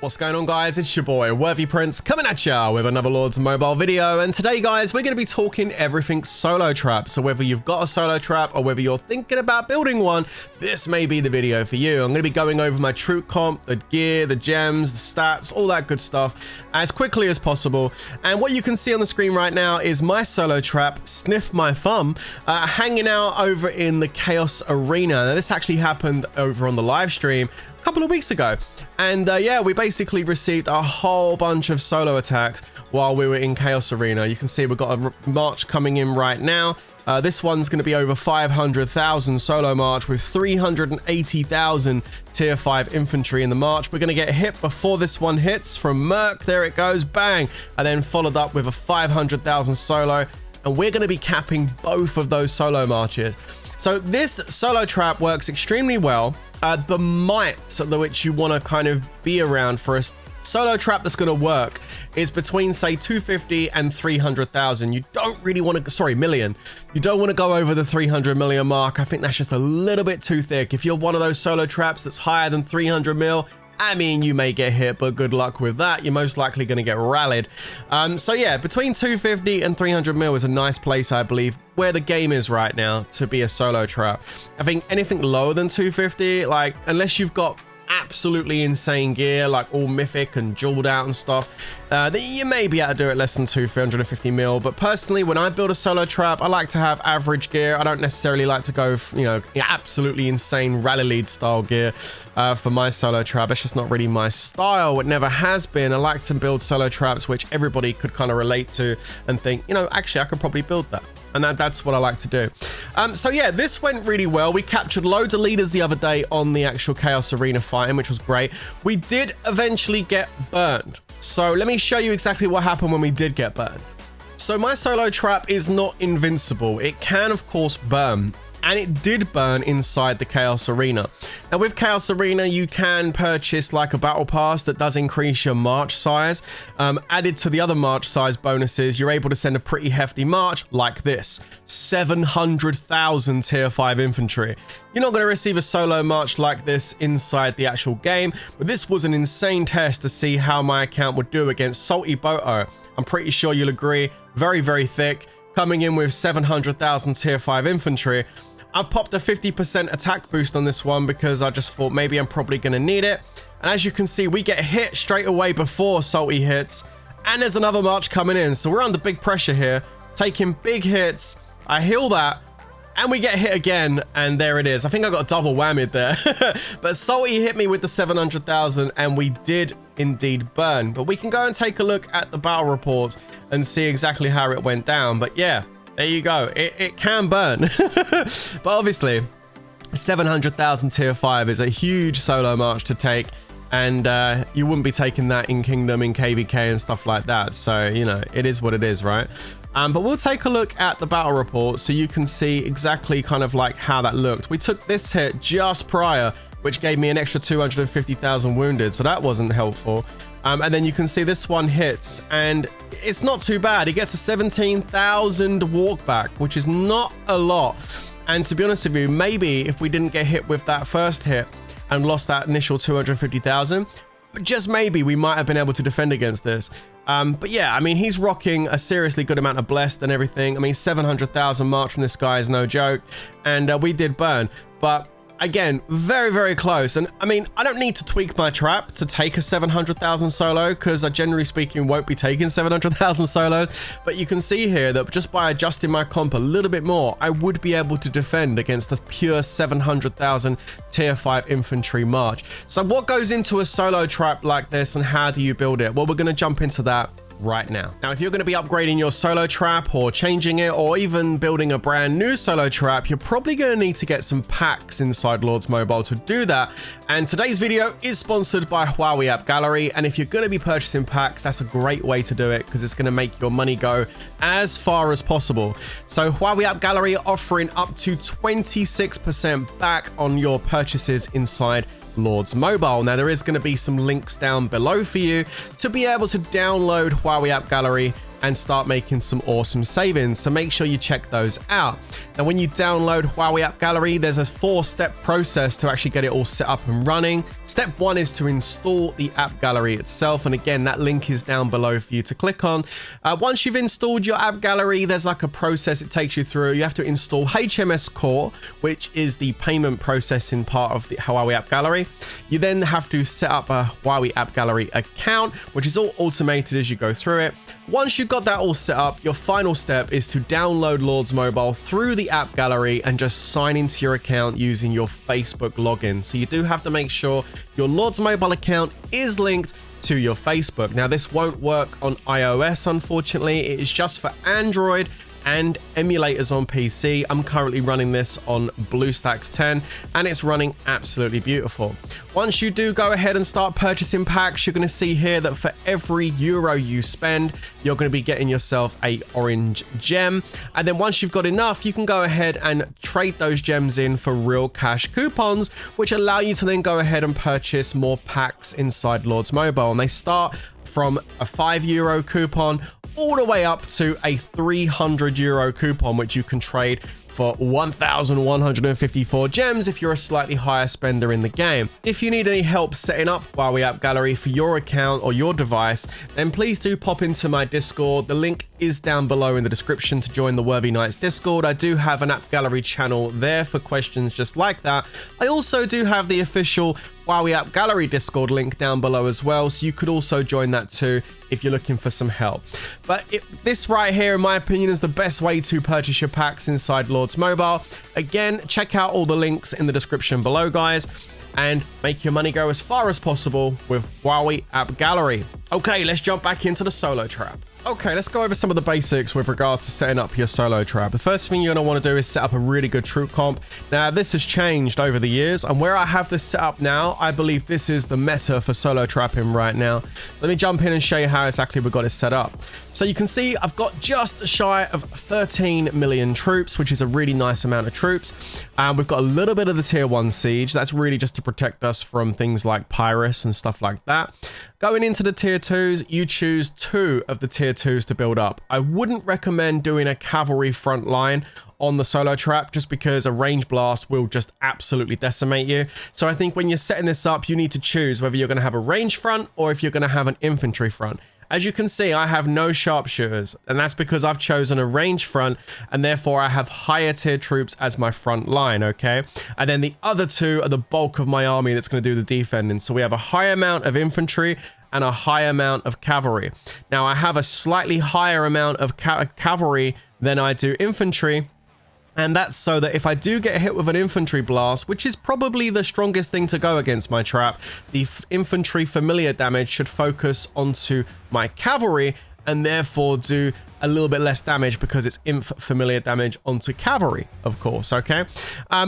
What's going on, guys? It's your boy Worthy Prince coming at ya with another Lords Mobile video, and today, guys, we're going to be talking everything solo trap. So whether you've got a solo trap or whether you're thinking about building one, this may be the video for you. I'm going to be going over my troop comp, the gear, the gems, the stats, all that good stuff as quickly as possible. And what you can see on the screen right now is my solo trap, Sniff My Thumb, hanging out over in the Chaos Arena. Now, this actually happened over on the live stream a couple of weeks ago. And yeah, we basically received a whole bunch of solo attacks while we were in Chaos Arena. You can see we've got a march coming in right now. This one's going to be over 500,000 solo march with 380,000 tier 5 infantry in the march. We're going to get hit before this one hits from Merc. There it goes, bang. And then followed up with a 500,000 solo. And we're going to be capping both of those solo marches. So this solo trap works extremely well. The might which you want to kind of be around for a solo trap that's going to work is between, say, 250 and 300,000. You don't really want to, million. You don't want to go over the 300 million mark. I think that's just a little bit too thick. If you're one of those solo traps that's higher than 300 mil, I mean, you may get hit, but good luck with that. You're most likely going to get rallied. So yeah, between 250 and 300 mil is a nice place, I believe, where the game is right now to be a solo trap. I think anything lower than 250, like, unless you've got absolutely insane gear, like all mythic and jeweled out and stuff, that you may be able to do it less than 350 mil. But personally, when I build a solo trap, I like to have average gear. I don't necessarily like to go, absolutely insane rally lead style gear for my solo trap. It's just not really my style. It never has been. I like to build solo traps which everybody could kind of relate to and think, actually I could probably build that. And that's what I like to do. So yeah, this went really well. We captured loads of leaders the other day on the actual Chaos Arena fighting, which was great. We did eventually get burned. So let me show you exactly what happened when we did get burned. So my solo trap is not invincible. It can, of course, burn. And it did burn inside the Chaos Arena. Now with Chaos Arena, you can purchase like a battle pass that does increase your march size. Added to the other march size bonuses, you're able to send a pretty hefty march like this. 700,000 tier 5 infantry. You're not going to receive a solo march like this inside the actual game, but this was an insane test to see how my account would do against Salty Boto. I'm pretty sure you'll agree, very, very thick, coming in with 700,000 tier 5 infantry. I popped a 50% attack boost on this one because I just thought maybe I'm probably going to need it. And as you can see, we get hit straight away before Salty hits. And there's another march coming in. So we're under big pressure here, taking big hits. I heal that. And we get hit again, and there it is. I think I got double whammied there. But Salty hit me with the 700,000, and we did indeed burn. But we can go and take a look at the battle reports and see exactly how it went down. But yeah, there you go. It can burn. But obviously, 700,000 tier 5 is a huge solo march to take. And you wouldn't be taking that in Kingdom, in KVK and stuff like that. So, it is what it is, right? But we'll take a look at the battle report so you can see exactly kind of like how that looked. We took this hit just prior, which gave me an extra 250,000 wounded. So that wasn't helpful. And then you can see this one hits and it's not too bad. He gets a 17,000 walk back, which is not a lot. And to be honest with you, maybe if we didn't get hit with that first hit and lost that initial 250,000, just maybe we might have been able to defend against this. But yeah, I mean, he's rocking a seriously good amount of blessed and everything. I mean, 700,000 march from this guy is no joke. And we did burn. But again, very, very close. And I mean, I don't need to tweak my trap to take a 700,000 solo because I generally speaking won't be taking 700,000 solos. But you can see here that just by adjusting my comp a little bit more, I would be able to defend against this pure 700,000 tier 5 infantry march. So what goes into a solo trap like this and how do you build it? Well, we're going to jump into that right now. Now, if you're going to be upgrading your solo trap or changing it or even building a brand new solo trap, you're probably going to need to get some packs inside Lords Mobile to do that. And today's video is sponsored by Huawei App Gallery. And if you're going to be purchasing packs, that's a great way to do it because it's going to make your money go as far as possible. So Huawei App Gallery are offering up to 26% back on your purchases inside Lords Mobile. Now there is going to be some links down below for you to be able to download Huawei App Gallery and start making some awesome savings. So make sure you check those out. Now, when you download Huawei App Gallery, there's a 4-step process to actually get it all set up and running. Step 1 is to install the App Gallery itself. And again, that link is down below for you to click on. Once you've installed your App Gallery, there's like a process it takes you through. You have to install HMS Core, which is the payment processing part of the Huawei App Gallery. You then have to set up a Huawei App Gallery account, which is all automated as you go through it. Once you've got that all set up, your final step is to download Lords Mobile through the App Gallery and just sign into your account using your Facebook login. So you do have to make sure your Lords Mobile account is linked to your Facebook. Now, this won't work on iOS, unfortunately. It is just for Android and emulators on PC. I'm currently running this on BlueStacks 10 and it's running absolutely beautiful. Once you do go ahead and start purchasing packs, you're going to see here that for every euro you spend, you're going to be getting yourself a orange gem. And then once you've got enough, you can go ahead and trade those gems in for real cash coupons, which allow you to then go ahead and purchase more packs inside Lords Mobile. And they start from a €5 coupon all the way up to a €300 coupon, which you can trade for 1,154 gems if you're a slightly higher spender in the game. If you need any help setting up Huawei App Gallery for your account or your device, then please do pop into my Discord. The link is down below in the description to join the Worthy Knights Discord. I do have an App Gallery channel there for questions just like that. I also do have the official Huawei App Gallery Discord link down below as well, so you could also join that too if you're looking for some help. But this right here, in my opinion, is the best way to purchase your packs inside Lords Mobile. Again, check out all the links in the description below, guys, and make your money go as far as possible with Huawei App Gallery. Okay, let's jump back into the solo trap. Okay, let's go over some of the basics with regards to setting up your solo trap. The first thing you're going to want to do is set up a really good troop comp. Now, this has changed over the years, and where I have this set up now, I believe this is the meta for solo trapping right now. Let me jump in and show you how exactly we got it set up. So you can see I've got just shy of 13 million troops, which is a really nice amount of troops. We've got a little bit of the tier 1 siege. That's really just to protect us from things like pirates and stuff like that. Going into the tier 2s, you choose 2 of the tier 2s to build up. I wouldn't recommend doing a cavalry front line on the solo trap just because a range blast will just absolutely decimate you. So I think when you're setting this up, you need to choose whether you're going to have a range front or if you're going to have an infantry front. As you can see, I have no sharpshooters, and that's because I've chosen a range front, and therefore I have higher tier troops as my front line, okay? And then the other 2 are the bulk of my army that's going to do the defending. So we have a high amount of infantry and a high amount of cavalry. Now, I have a slightly higher amount of cavalry than I do infantry, and that's so that if I do get hit with an infantry blast, which is probably the strongest thing to go against my trap, the infantry familiar damage should focus onto my cavalry and therefore do a little bit less damage because it's inf familiar damage onto cavalry, of course, okay?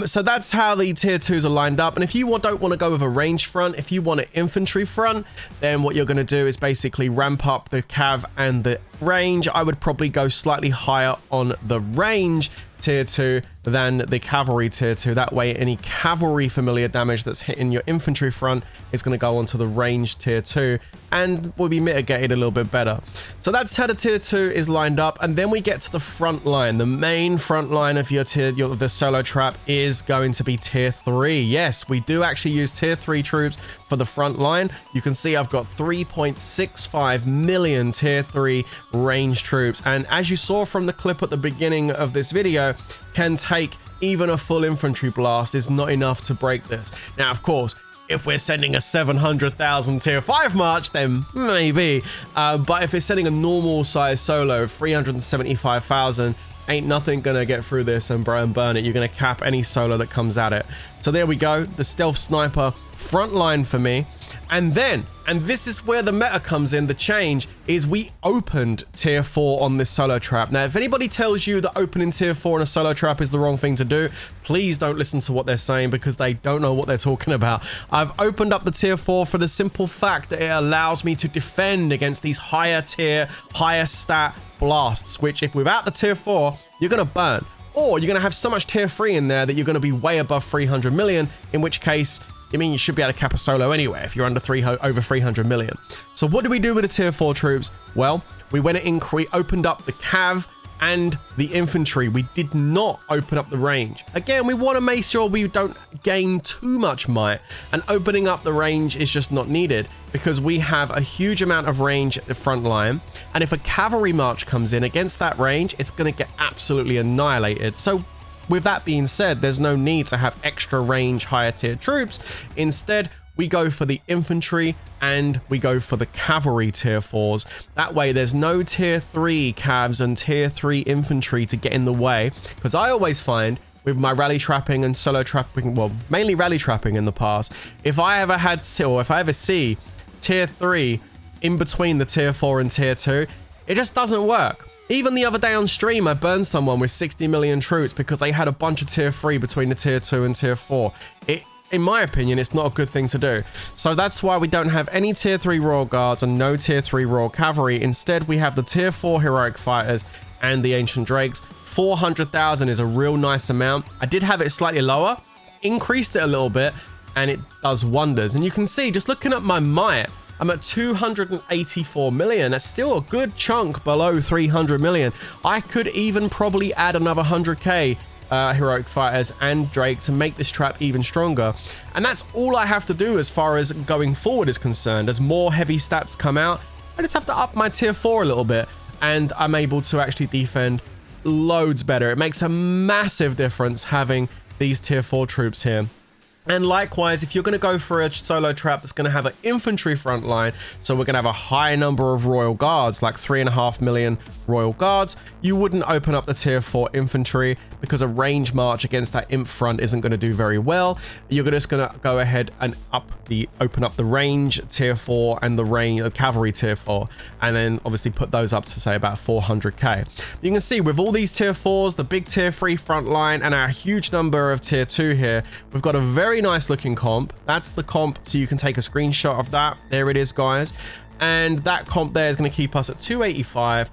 So that's how the tier 2s are lined up. And if you don't want to go with a range front, if you want an infantry front, then what you're going to do is basically ramp up the cav and the range. I would probably go slightly higher on the range tier 2 than the cavalry tier 2. That way any cavalry familiar damage that's hitting your infantry front is going to go onto the range tier 2 and will be mitigated a little bit better. So that's how the tier 2 is lined up. And then we get to the front line. The main front line of the solo trap is going to be tier 3. Yes, we do actually use tier 3 troops for the front line. You can see I've got 3.65 million tier 3 range troops, and as you saw from the clip at the beginning of this video, can take even a full infantry blast is not enough to break this. Now, of course, if we're sending a 700,000 tier 5 march, then maybe, but if it's sending a normal size solo of 375,000, ain't nothing gonna get through this and burn it. You're gonna cap any solo that comes at it. So there we go, the stealth sniper front line for me. And then, and this is where the meta comes in, the change, is we opened tier 4 on this solo trap. Now, if anybody tells you that opening tier 4 on a solo trap is the wrong thing to do, please don't listen to what they're saying because they don't know what they're talking about. I've opened up the tier 4 for the simple fact that it allows me to defend against these higher tier, higher stat blasts, which if without the tier 4, you're gonna burn. Or you're gonna have so much tier 3 in there that you're gonna be way above 300 million, in which case, I mean, you should be able to cap a solo anywhere if you're under over 300 million. So what do we do with the tier 4 troops? Well, we went and opened up the cav and the infantry. We did not open up the range. Again, we want to make sure we don't gain too much might, and opening up the range is just not needed because we have a huge amount of range at the front line, and if a cavalry march comes in against that range, it's going to get absolutely annihilated. So with that being said, there's no need to have extra range higher tier troops. Instead, we go for the infantry and we go for the cavalry tier 4s. That way there's no tier 3 cavs and tier 3 infantry to get in the way. Because I always find with my rally trapping and solo trapping, well, mainly rally trapping in the past, if I ever see tier 3 in between the tier 4 and tier 2, it just doesn't work. Even the other day on stream, I burned someone with 60 million troops because they had a bunch of tier 3 between the tier 2 and tier 4. In my opinion, it's not a good thing to do. So that's why we don't have any tier 3 Royal Guards and no tier 3 Royal Cavalry. Instead, we have the tier 4 Heroic Fighters and the Ancient Drakes. 400,000 is a real nice amount. I did have it slightly lower, increased it a little bit, and it does wonders. And you can see, just looking at my might, I'm at 284 million. That's still a good chunk below 300 million. I could even probably add another 100k Heroic Fighters and Drake to make this trap even stronger. And that's all I have to do as far as going forward is concerned. As more heavy stats come out, I just have to up my tier 4 a little bit, and I'm able to actually defend loads better. It makes a massive difference having these tier 4 troops here. And likewise, if you're going to go for a solo trap that's going to have an infantry front line, so we're going to have a high number of Royal Guards, like 3.5 million Royal Guards, you wouldn't open up the tier 4 infantry because a range march against that imp front isn't going to do very well. You're just going to go ahead and open up the range tier 4 and the cavalry tier 4, and then obviously put those up to say about 400k. You can see with all these tier 4s, the big tier 3 front line, and our huge number of tier 2 here, we've got a very nice looking comp. That's the comp, so you can take a screenshot of that. There it is, guys. And that comp there is going to keep us at 285,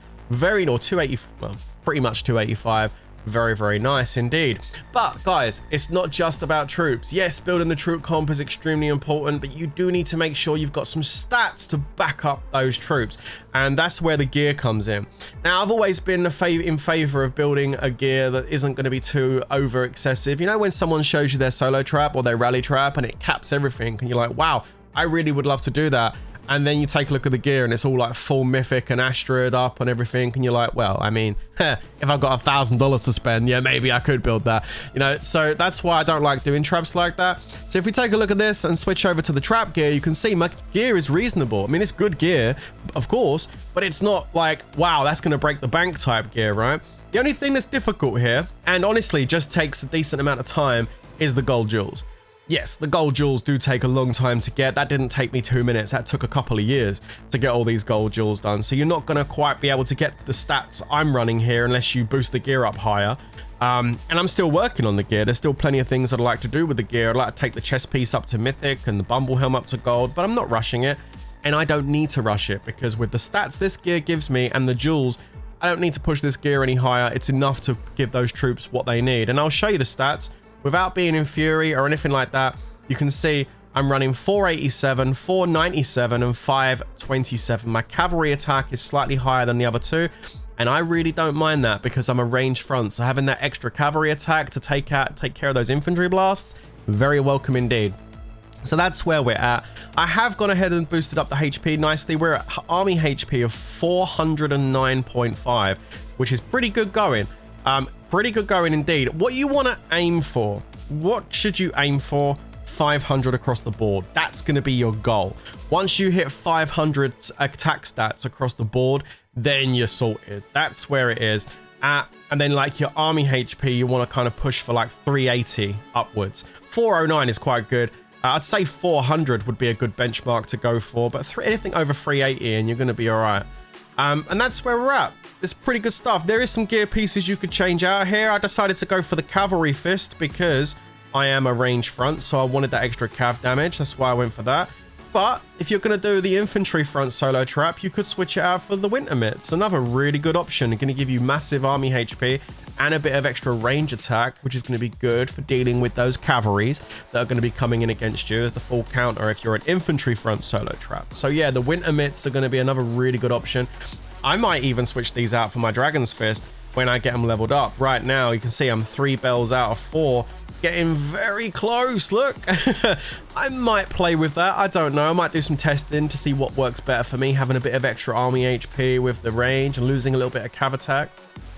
pretty much 285. Very, very nice indeed. But guys, it's not just about troops. Yes, building the troop comp is extremely important, but you do need to make sure you've got some stats to back up those troops, and that's where the gear comes in. Now, I've always been in favor of building a gear that isn't going to be too over excessive. You know, when someone shows you their solo trap or their rally trap and it caps everything, and you're like, wow, I really would love to do that. And then you take a look at the gear and it's all like full mythic and asteroid up and everything, and you're like, well, I mean, if I've got $1,000 to spend, yeah, maybe I could build that, you know. So that's why I don't like doing traps like that. So if we take a look at this and switch over to the trap gear, you can see my gear is reasonable. I mean, it's good gear, of course, but it's not like, wow, that's going to break the bank type gear, right? The only thing that's difficult here, and honestly just takes a decent amount of time, is the gold jewels. Yes, the gold jewels do take a long time to get. That didn't take me 2 minutes. That took a couple of years to get all these gold jewels done. So you're not going to quite be able to get the stats I'm running here unless you boost the gear up higher. And I'm still working on the gear. There's still plenty of things I'd like to do with the gear. I'd like to take the chest piece up to mythic and the bumble helm up to gold, but I'm not rushing it. And I don't need to rush it because with the stats this gear gives me and the jewels, I don't need to push this gear any higher. It's enough to give those troops what they need. And I'll show you the stats. Without being in Fury or anything like that, you can see I'm running 487, 497, and 527. My cavalry attack is slightly higher than the other two, and I really don't mind that because I'm a ranged front. So having that extra cavalry attack to take care of those infantry blasts, very welcome indeed. So that's where we're at. I have gone ahead and boosted up the HP nicely. We're at army HP of 409.5, which is pretty good going. Pretty good going indeed. What you want to aim for, what should you aim for? 500 across the board. That's going to be your goal. Once you hit 500 attack stats across the board, then you're sorted. That's where it is. And then like your army HP, you want to kind of push for like 380 upwards. 409 is quite good. I'd say 400 would be a good benchmark to go for, but anything over 380 and you're going to be all right. And that's where we're at. It's pretty good stuff. There is some gear pieces you could change out here. I decided to go for the cavalry fist because I am a range front, so I wanted that extra cav damage. That's why I went for that. But if you're going to do the infantry front solo trap, you could switch it out for the winter mitts. Another really good option. Going to give you massive army HP and a bit of extra range attack, which is going to be good for dealing with those cavalries that are going to be coming in against you as the full counter if you're an infantry front solo trap. So yeah, the winter mitts are going to be another really good option. I might even switch these out for my Dragon's Fist when I get them leveled up. Right now, you can see I'm 3 bells out of 4, getting very close. Look, I might play with that. I don't know. I might do some testing to see what works better for me, having a bit of extra army HP with the range and losing a little bit of cav attack.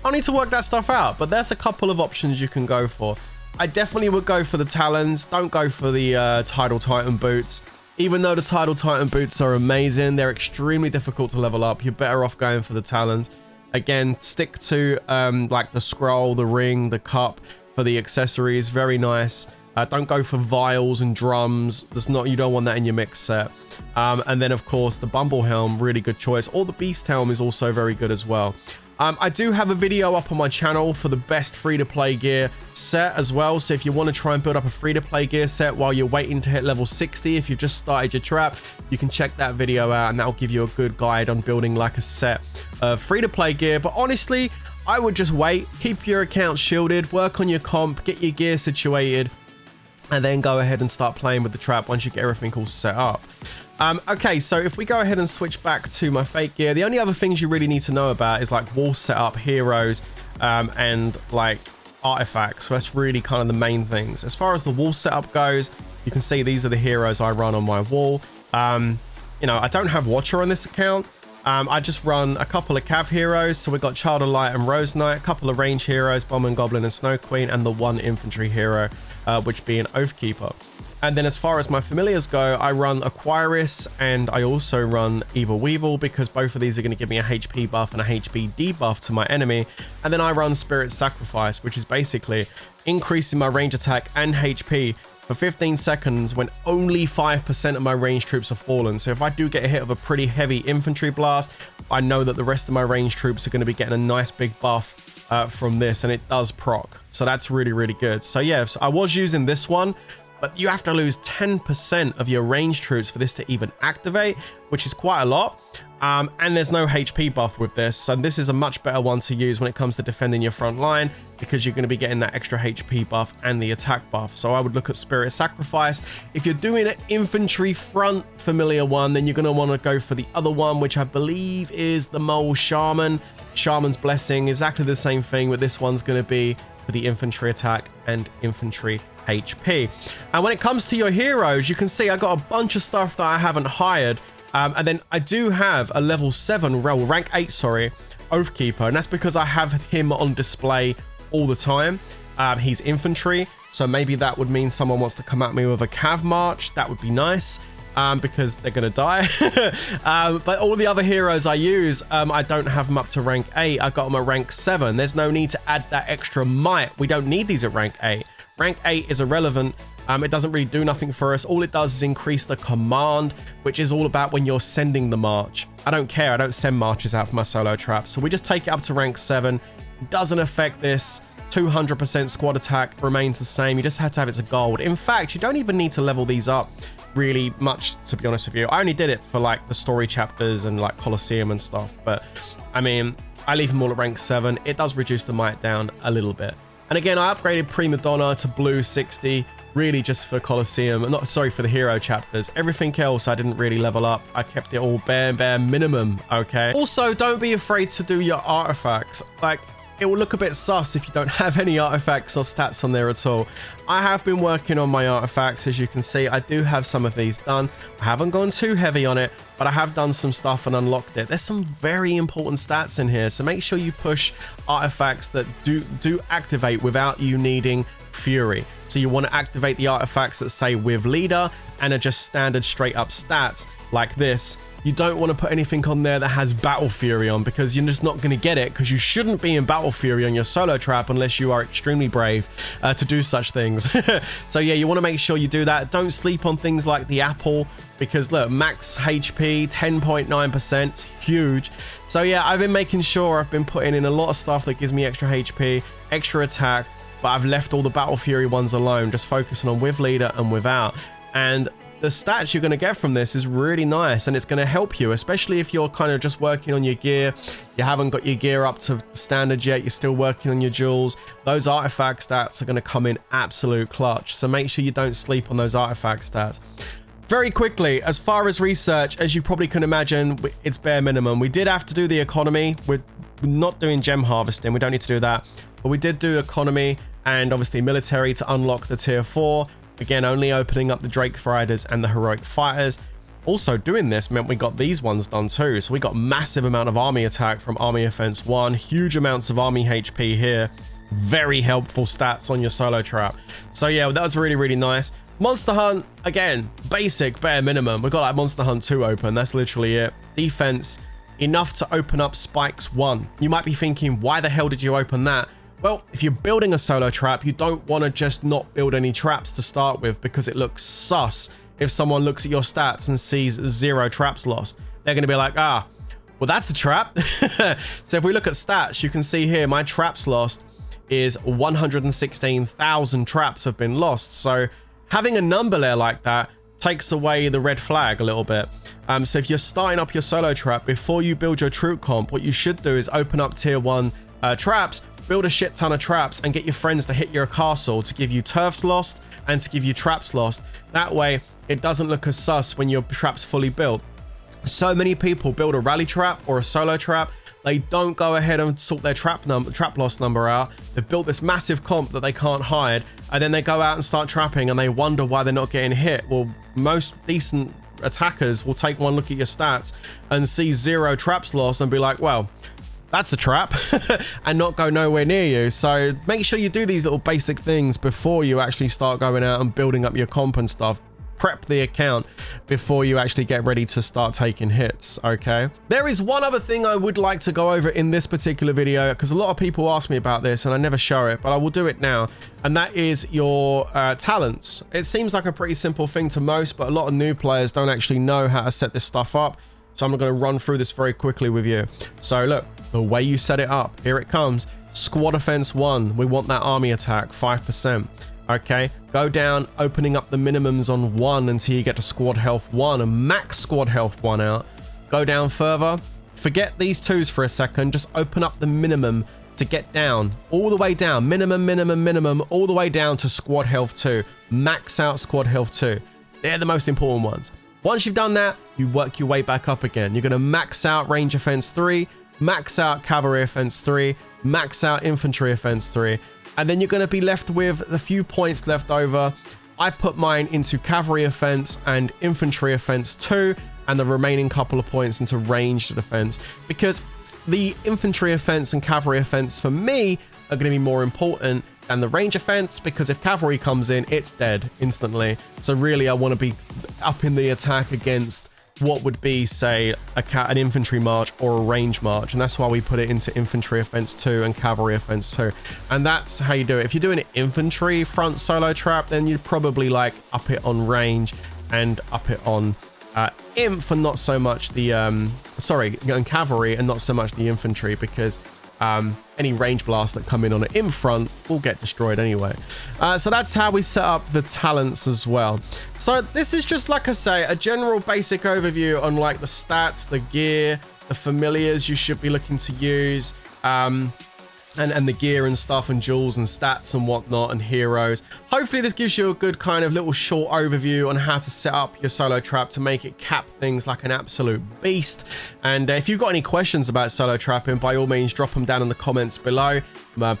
I'll need to work that stuff out, but there's a couple of options you can go for. I definitely would go for the Talons. Don't go for the Tidal Titan boots. Even though the Tidal Titan boots are amazing, they're extremely difficult to level up. You're better off going for the Talons. Again, stick to like the scroll, the ring, the cup for the accessories. Very nice. Don't go for vials and drums. You don't want that in your mix set. And then of course the Bumble Helm, really good choice. Or the Beast Helm is also very good as well. I do have a video up on my channel for the best free-to-play gear set as well. So if you want to try and build up a free-to-play gear set while you're waiting to hit level 60, if you've just started your trap, you can check that video out and that'll give you a good guide on building like a set of free-to-play gear. But honestly, I would just wait, keep your account shielded, work on your comp, get your gear situated, and then go ahead and start playing with the trap once you get everything all set up. Okay, so if we go ahead and switch back to my fake gear, the only other things you really need to know about is like wall setup, heroes, and like artifacts. So that's really kind of the main things. As far as the wall setup goes, you can see these are the heroes I run on my wall. You know, I don't have Watcher on this account. I just run a couple of cav heroes. So we've got Child of Light and Rose Knight, a couple of range heroes, Bomb and Goblin and Snow Queen, and the one infantry hero, which being Oathkeeper. And then as far as my familiars go, I run Aquarius and I also run Evil Weevil because both of these are going to give me a HP buff and a HP debuff to my enemy. And then I run Spirit Sacrifice, which is basically increasing my range attack and HP for 15 seconds when only 5% of my range troops are fallen. So if I do get a hit of a pretty heavy infantry blast, I know that the rest of my range troops are going to be getting a nice big buff from this, and it does proc. So that's really, really good. So yeah, so I was using this one, but you have to lose 10% of your range troops for this to even activate, which is quite a lot. And there's no HP buff with this. So this is a much better one to use when it comes to defending your front line because you're going to be getting that extra HP buff and the attack buff. So I would look at Spirit Sacrifice. If you're doing an infantry front familiar one, then you're going to want to go for the other one, which I believe is the Mole Shaman. Shaman's Blessing, exactly the same thing, but this one's going to be for the infantry attack and infantry HP. And when it comes to your heroes, you can see I got a bunch of stuff that I haven't hired. And then I do have a level 7, rank 8, sorry, Oathkeeper. And that's because I have him on display all the time. He's infantry. So maybe that would mean someone wants to come at me with a cav march. That would be nice. Because they're going to die. But all the other heroes I use, I don't have them up to rank 8. I got them at rank 7. There's no need to add that extra might. We don't need these at rank 8. Rank 8 is irrelevant. It doesn't really do nothing for us. All it does is increase the command, which is all about when you're sending the march. I don't care. I don't send marches out for my solo traps. So we just take it up to rank 7. Doesn't affect this. 200% squad attack remains the same. You just have to have it to gold. In fact, you don't even need to level these up really much, to be honest with you. I only did it for like the story chapters and like Colosseum and stuff. But I mean, I leave them all at rank 7. It does reduce the might down a little bit. And again, I upgraded Prima Donna to blue 60. Really just for Colosseum, not sorry for the hero chapters. Everything else I didn't really level up. I kept it all bare minimum, okay? Also, don't be afraid to do your artifacts. Like, it will look a bit sus if you don't have any artifacts or stats on there at all. I have been working on my artifacts. As you can see, I do have some of these done. I haven't gone too heavy on it, but I have done some stuff and unlocked it. There's some very important stats in here, so make sure you push artifacts that do activate without you needing Fury. So you want to activate the artifacts that say with leader and are just standard straight up stats like this. You don't want to put anything on there that has Battle Fury on because you're just not going to get it, because you shouldn't be in Battle Fury on your solo trap unless you are extremely brave to do such things. So yeah, you want to make sure you do that. Don't sleep on things like the apple, because look, max HP 10.9%, huge. So yeah, I've been making sure I've been putting in a lot of stuff that gives me extra HP, extra attack, but I've left all the Battle Fury ones alone, just focusing on with leader and without. And the stats you're going to get from this is really nice, and it's going to help you, especially if you're kind of just working on your gear. You haven't got your gear up to the standard yet, you're still working on your jewels, those artifact stats are going to come in absolute clutch. So make sure you don't sleep on those artifact stats. Very quickly, as far as research, as you probably can imagine, it's bare minimum. We did have to do the economy. We're not doing gem harvesting. We don't need to do that. But we did do economy and obviously military to unlock the tier 4. Again, only opening up the Drake Riders and the Heroic Fighters. Also doing this meant we got these ones done too. So we got massive amount of army attack from Army Offense 1. Huge amounts of army HP here. Very helpful stats on your solo trap. So yeah, that was really, really nice. Monster Hunt, again, basic, bare minimum. We've got like Monster Hunt 2 open. That's literally it. Defense, enough to open up Spikes 1. You might be thinking, why the hell did you open that? Well, if you're building a solo trap, you don't want to just not build any traps to start with because it looks sus if someone looks at your stats and sees 0 traps lost. They're going to be like, ah, well, that's a trap. So if we look at stats, you can see here my traps lost is 116,000 traps have been lost. So having a number there like that takes away the red flag a little bit. So if you're starting up your solo trap, before you build your troop comp, what you should do is open up tier 1 traps, build a shit ton of traps, and get your friends to hit your castle to give you turfs lost and to give you traps lost. That way, it doesn't look as sus when your trap's fully built. So many people build a rally trap or a solo trap. They don't go ahead and sort their trap loss number out. They've built this massive comp that they can't hide, and then they go out and start trapping and they wonder why they're not getting hit. Well, most decent attackers will take one look at your stats and see 0 traps lost and be like, well, that's a trap, and not go nowhere near you. So make sure you do these little basic things before you actually start going out and building up your comp and stuff. Prep the account before you actually get ready to start taking hits, okay? There is one other thing I would like to go over in this particular video, because a lot of people ask me about this and I never show it, but I will do it now, and that is your talents. It seems like a pretty simple thing to most, but a lot of new players don't actually know how to set this stuff up. So I'm going to run through this very quickly with you. So look, the way you set it up, here it comes. Squad Offense 1, we want that army attack, 5%. Okay, go down, opening up the minimums on 1 until you get to squad health 1 and max squad health 1 out. Go down further, forget these 2s for a second, just open up the minimum to get down, all the way down, minimum, all the way down to squad health 2. Max out squad health 2. They're the most important ones. Once you've done that, you work your way back up again. You're going to max out range offense 3, max out cavalry offense 3, max out infantry offense 3. And then you're going to be left with a few points left over. I put mine into cavalry offense and infantry offense 2, and the remaining couple of points into ranged defense, because the infantry offense and cavalry offense for me are going to be more important than the range offense, because if cavalry comes in, it's dead instantly. So really, I want to be up in the attack against what would be, say, an infantry march or a range march, and that's why we put it into infantry offense 2 and cavalry offense 2. And that's how you do it. If you're doing an infantry front solo trap, then you'd probably like up it on range and up it on inf, and not so much the and cavalry, and not so much the infantry, because any range blasts that come in on an in front will get destroyed anyway. So that's how we set up the talents as well. So this is just, like I say, a general basic overview on like the stats, the gear, the familiars you should be looking to use, and the gear and stuff, and jewels and stats and whatnot, and heroes. Hopefully this gives you a good kind of little short overview on how to set up your solo trap to make it cap things like an absolute beast. And if you've got any questions about solo trapping, by all means drop them down in the comments below.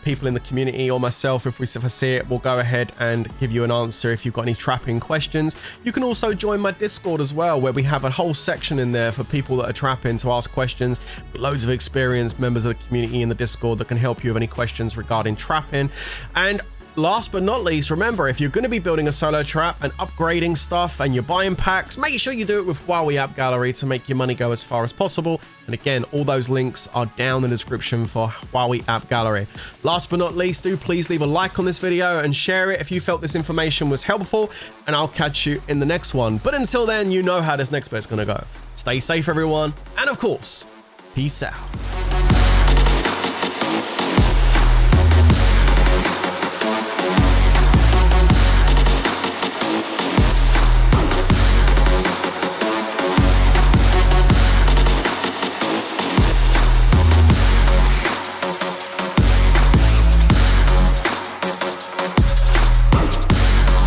People in the community or myself, if I see it, we'll go ahead and give you an answer if you've got any trapping questions. You can also join my Discord as well, where we have a whole section in there for people that are trapping to ask questions. Loads of experienced members of the community in the Discord that can help you with any questions regarding trapping. And last but not least, remember, if you're going to be building a solo trap and upgrading stuff and you're buying packs, make sure you do it with Huawei App Gallery to make your money go as far as possible. And again, all those links are down in the description for Huawei App Gallery. Last but not least, do please leave a like on this video and share it if you felt this information was helpful, and I'll catch you in the next one. But until then, you know how this next bit's going to go. Stay safe, everyone, and of course, peace out.